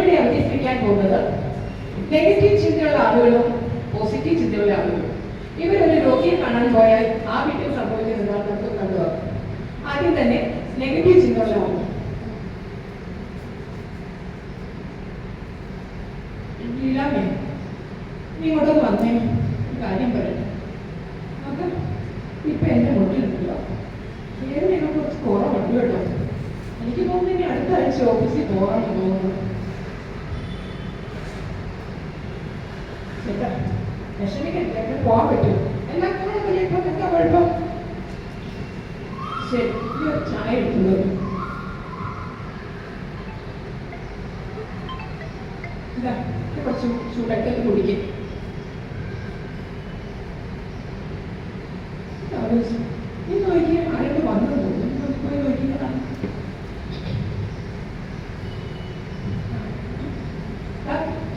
ഞാനിവിടെ അവതരിപ്പിക്കാൻ പോകുന്നത് നെഗറ്റീവ് ചിന്തയുള്ള ആളുകളും പോസിറ്റീവ് ചിന്തയുള്ള ആളുകളും. ഇവരൊരു രോഗിയെ കാണാൻ പോയാൽ ആ വീട്ടിൽ സംഭവിക്കുന്നത് നമുക്ക് കണ്ടുപോകും. ആദ്യം തന്നെ നെഗറ്റീവ് ചിന്തയുള്ള ആളുകൾ. നീ ഇങ്ങോട്ട് വന്നേ, കാര്യം പറയട്ടെ. അത് ഇപ്പൊ എന്റെ മുട്ടിലുണ്ടല്ലോ, വേദനയൊക്കെ കുറച്ച് കുറവുണ്ട് കേട്ടോ. എനിക്ക് തോന്നുന്നു ഇനി അടുത്ത ആഴ്ച ഓഫീസിൽ പോകാമെന്ന് തോന്നുന്നു. ചേട്ടാ വിഷമിക്കട്ടെ, പോകാൻ പറ്റും. എല്ലാ കുഴപ്പമില്ല, ഇപ്പൊ എന്താ കുഴപ്പം? ശരി, ചായ എടുക്കുന്നത് കുറച്ച് ചൂടായിട്ട് കുടിക്കും. നീ നോക്കി ആരെങ്കിലും വന്നു തോന്നുന്നു, പോയി നോക്കുന്നതാണ്.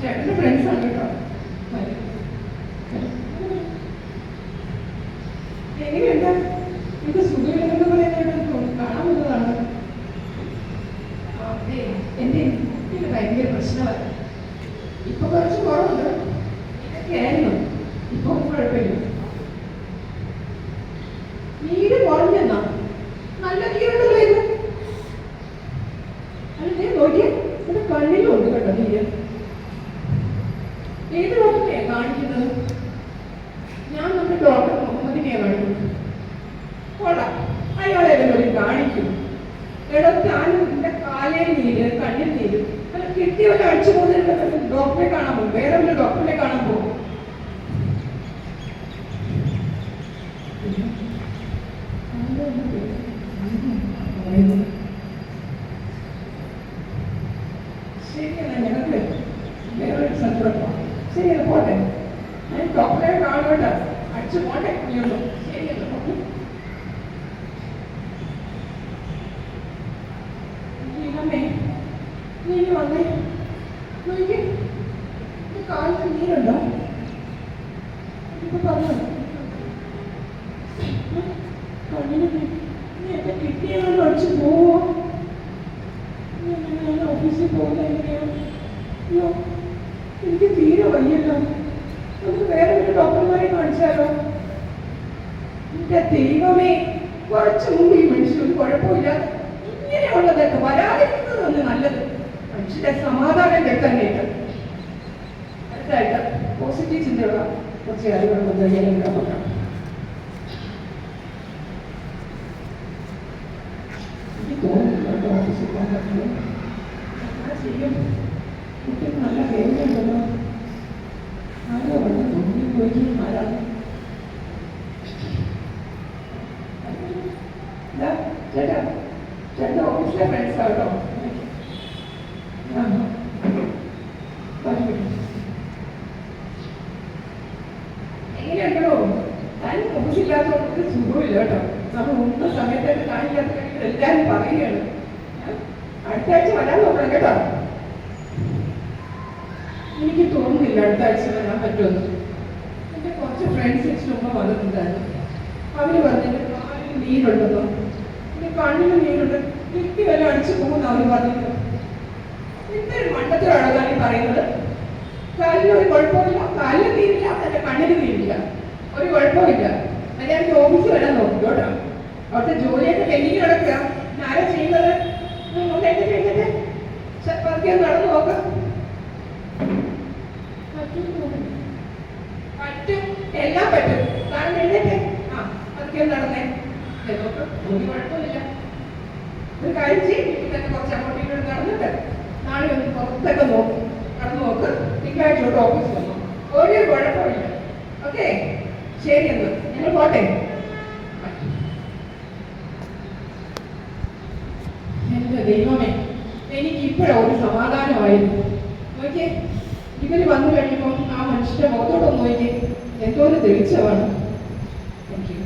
ചേട്ടൻ്റെ ഫ്രണ്ട്സാണ് കേട്ടോ. എങ്ങനെയുണ്ട്? ഇത് സുഖമില്ലെന്ന് പറയുന്നത് കാണാൻ വന്നതാണ്. എന്റെ കുട്ടിയുടെ ഭയങ്കര പ്രശ്നമാണ്. ഇപ്പൊ കുറച്ച് കുറവുണ്ട്, ഇതൊക്കെയായിരുന്നു. ഇപ്പൊ കുഴപ്പമില്ല. നീര് കുറഞ്ഞെന്നാ? നല്ല നീരുണ്ടല്ലോ ഇത്. അല്ലേ നോക്കിയേ, എന്റെ കണ്ണിലും ഉണ്ട് കേട്ടോ നീര്. ഏത് ഡോക്ടറെയാ കാണിക്കുന്നത്? ഞാൻ നമ്മുടെ ഡോക്ടർ മുഹമ്മദിനെയാണ് കാണിക്കുന്നത്. കൊള്ളാം, അയാളെ ഒരു കാണിക്കും. എടോ, ഞാനും എന്റെ കാലിൽ നീര്, കണ്ണിൽ നീര്, അല്ല കിട്ടിയ വല്ല അടിച്ചു പോകുന്ന ഡോക്ടറെ കാണാൻ പോകും, വേറെ വല്ല ഡോക്ടറെ കാണാൻ പോകും. ശരിയല്ല, ഞങ്ങൾക്ക് വേറൊരു സന്ദർഭം. ശരിയല്ല, പോട്ടെ. ഞാൻ ഡോക്ടറെ കാണുകൊണ്ട് അടിച്ചു പോട്ടെ. ശരിയല്ല, അമ്മേ നീ വന്നേ. നോക്കി, കാലിന് നീരുണ്ടോ? ഇപ്പൊ പറഞ്ഞു കണ്ണിന് നീ എന്റെ കിട്ടിയാലും അടിച്ചു പോവോ? ഞാൻ ഓഫീസിൽ പോകുന്ന എങ്ങനെയാണ്? അയ്യോ, എനിക്ക് തീരെ വയ്യല്ലോ. നമുക്ക് വേറെ ഒരു ഡോക്ടർമാരെ കാണിച്ചാലോ? എന്റെ ദൈവമേ, കുറച്ചു മുമ്പ് ഈ മനുഷ്യന് കുഴപ്പമില്ലാതെ ഇങ്ങനെയുള്ളതൊക്കെ വരാതിരിക്കുന്നതാണ് നല്ലത്. മനുഷ്യന്റെ സമാധാനം കെട്ടാനായിട്ട്. അടുത്തായിട്ട് പോസിറ്റീവ് ചിന്തയുള്ള കുറച്ച് കാര്യങ്ങൾ നോക്കാം. എനിക്ക് തോന്നുന്നു ഓഫീസിൽ പോകാൻ പറ്റുന്നു. ചെയ്യും, കുട്ടിക്ക് നല്ല വേദനയുണ്ടല്ലോ. ആരോ വന്ന് തോന്നി പോയി. ആരാണ്? ചേട്ടാ, ചേട്ടൻ്റെ ഓഫീസിലെ ഫ്രണ്ട്സ് ആട്ടോ. എങ്ങനെയുണ്ടോ? ഞാൻ ഓഫീസില്ലാത്തവർക്ക് സുഖമില്ല കേട്ടോ. നമ്മൾ ഒന്നും സമയത്തേക്ക് കാണിക്കാത്ത എല്ലാവരും പറയുകയാണ്. അടുത്ത ആഴ്ച വരാൻ നോക്കണം കേട്ടോ. എനിക്ക് തോന്നുന്നില്ല അടുത്ത ആഴ്ച വരാൻ പറ്റുമെന്ന്. എൻ്റെ കുറച്ച് ഫ്രണ്ട്സ് മുമ്പ് വന്നിട്ടുണ്ടായിരുന്നു. അവര് പറഞ്ഞിട്ട് കാലിന് നീരുണ്ടെന്നോ, പിന്നെ കണ്ണിന് നീരുണ്ട്, കിട്ടി വല്ല അടിച്ചു പോകുന്ന അവർ പറഞ്ഞിട്ട്. എന്തൊരു മണ്ടത്തിലാണ് ഞാൻ ഈ പറയുന്നത്. കാലിന് ഒരു കുഴപ്പമില്ല, കാലിന് നീരില്ല, എൻ്റെ കണ്ണിന് നീരില്ല, ഒരു കുഴപ്പമില്ല. അത് ഞാൻ ഓഫീസിൽ വരാൻ നോക്കും കേട്ടോ. അവിടുത്തെ ജോലിയൊക്കെ പെൻഡിങ് കിടക്കുക. ആരാ ചെയ്യുന്നത്? പതുക്കെ നടന്നു നോക്കാം. പറ്റും, എല്ലാം പറ്റും. കാരണം എഴുന്നേറ്റേ, പതുക്കെ നടന്നേ. ഒരു കുഴപ്പമില്ല. ഒരു കാര്യം ചെയ്യും, ഇതൊക്കെ കുറച്ച് അങ്ങോട്ടും ഇങ്ങോട്ട് നടന്നിട്ട് നാളെ ഒന്ന് പുറത്തൊക്കെ നോക്കും, നടന്നു നോക്ക്. തിങ്കളാഴ്ച ഓഫീസിൽ വന്നു, ഒരു കുഴപ്പമില്ല. ഓക്കെ, ശരി എന്ന് ഞങ്ങൾ പോട്ടെ. എന്റെ ദൈവമേ, എനിക്ക് ഇപ്പോഴൊരു സമാധാനമായിരുന്നു. നോക്കിയേ, ഇവര് വന്നു കഴിയുമ്പോൾ ആ മനുഷ്യന്റെ മുഖത്തോടൊന്ന് നോക്കിയേ, എന്തോ ഒരു തെളിച്ചമാണ്. Thank you.